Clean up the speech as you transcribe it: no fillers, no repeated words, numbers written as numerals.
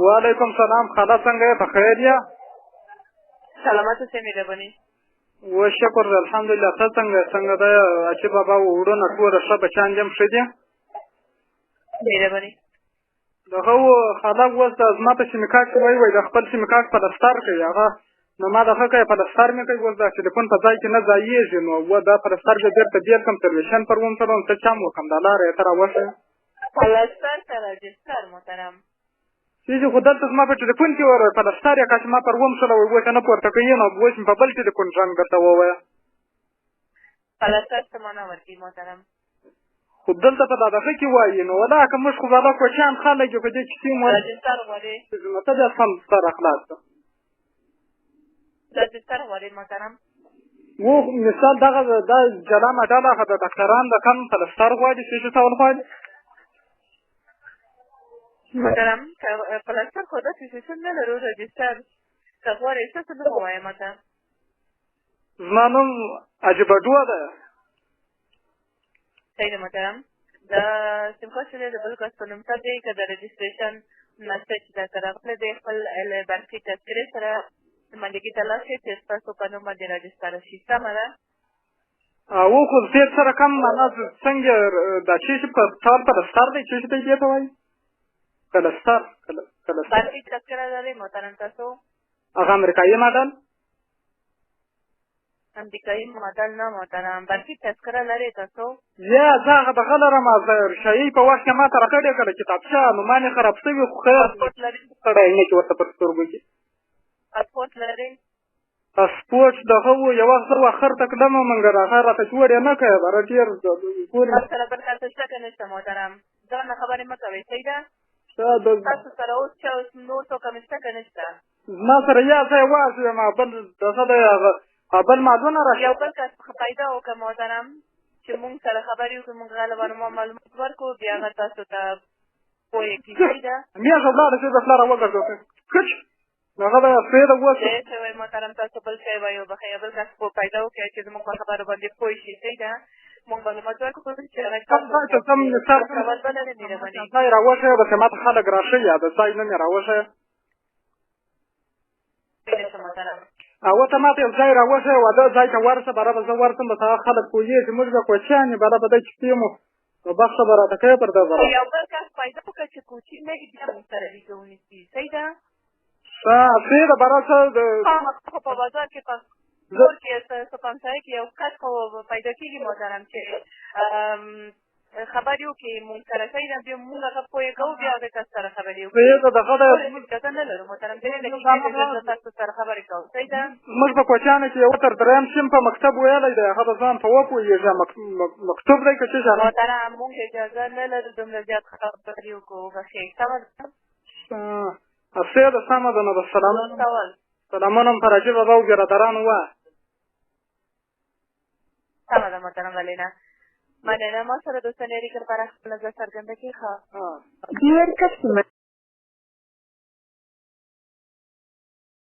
وعلیکم سلام خاله څنګه یې په خیر یا سلامت اوسئ مهرباني وشکر الحمدلله ته څنګه ده اچې بابا وړونه ټوله ښه بچیان دې هم ښه دي مهرباني دغه خاله اوس زما په سیم کارت کې وایي د خپل سیم کارت پلستر کوي هغه نو ما دغه کوي پلستر مې کوي اوس د ټلیفون په ځای کې نه ځایېږي نو دا پلستر بیا بېرته بېل کړم سرویشن پر ومسلم څه چم وکړم دا لاره یې ته راوښیه پلستر ته رجسټر محترم چې خو دلته زما په ټلیفون کې وره پلستر یې که چې ما پر ومسله وایي اوس یې نه پورته کوي نو اوس مې په بل ټلیفون رنګ درته ووایه پلستر څه معنا ورکوي محترم خو دلته په دغه کې وایي نو ولا که موږ خو بالا کوچیان خلک یو په دې کیسې مو رجسټر غواړې نو ته بیا سم سره خلاص ته رجسټر غواړې محترم و مثال دغه دا جلا مډال هغه د ډاکټران د کم پلستر غواړي څه ډول غواړي محترم پلستر خو داسې سیسټم نه لرو رجسټر که غواړې څه څه نوم ووایه ماته زما نوم عجیبه ده صحیح ده محترم د سیم کارت چې دی د بل کس په نوم ثبت دی که د رجسټریشن مسج درته راغلی دی خپل برقي تذکرې سره مالګي ته لاړ شئ چې ستاسو په نوم باندې راجسټره شي سمه ده او خو دې سره کم معنا څنګه دا چې په ټال پلستر دی چې ته دې ته وایي پلستر برقي تذکره لرئ محترم تاسو هغه امریکایي ماډل امریکایي ماډل نه محترم برقي تذکره لرئ تاسو یا زه هغه دغه لرم شایي په وخت کې ما ته راکړې کړه کتابچه نو ما نه خراب شوي خو خیر سړی نه چې ورته پر سترګو کې پاسپورټ لرئ پاسپورټ دغه و یو وخت زه اخر ته کړم مګر هغه راته جوړ یې نه کړی باره ډېر سره بل کار ته شکه نشته محترم ځان نه خبرې مه کوئ صحیح ده تاسو سره اوس چا نور څوک هم شکه نشته زما سره یا زه یوازې یم بل دغه دی هغه بل معلومه راشي یو بل کس پیدا وکړه محترم چې مونږ سره خبرې وکړو مونږ غالبا معلومات ورکړو بیا هغه تاسو ته پوهه کړي صحیح ده میاشته ولاړه چې د پلاره وګرځو کچ هغه به پرېږده اوس څه وایي محترم تاسو بل شی وایي وبښئ یو بل کس پیدا وکړئ چې زموږ په خبرو باندې پوه شي صحیح ده مونږ معلومات ورکړو چې هغه ځای راوښیه بس ما ته خلک راښیي د ځای نوم یې راوښیه او ته ما ته یو ځای راوښیه او ده ځای ته ورشه باره به زه ورشم بس هغه خلک پوهېږي موږ به کوچیان یې باره به دی چې یمو نو بخښه به راته کوې پر ده بره یو بل کس پیدا وکړه چې کوچي نه وي بیا مونږ سره اړیکه ونیسي صحیح ده صحیح ده باره څه خو په بازار کې په کور کې څه پمسایه کې یو کس خو پیدا کېږي محترم چې خبرې وکړي مونږ سره صحیح ده بیا مونږ هغه پوهې کوو بیا هغه کس سره خبرې وکړو اجازه نه لرو محترم درې دقیقې تاسو سره خبرې کوو صحیح ده موږ په کوچیانو کې یو تر درېیم سیم په مکتب ویلی دی هغه به ځان په وپوهېږي مکتوب دی که څه شی محترم مونږ اجازه نه لرو دومره زیات خبرې وکړو بخښئ سمه ده افسه ده سمه ده نو د سلامونه هم پر عجیبه به و برادرانو وه سمه ده محترم ولینا مننه ما سره دوستانه اړیکې لپاره خپل نظر څرګنده کړئ ښه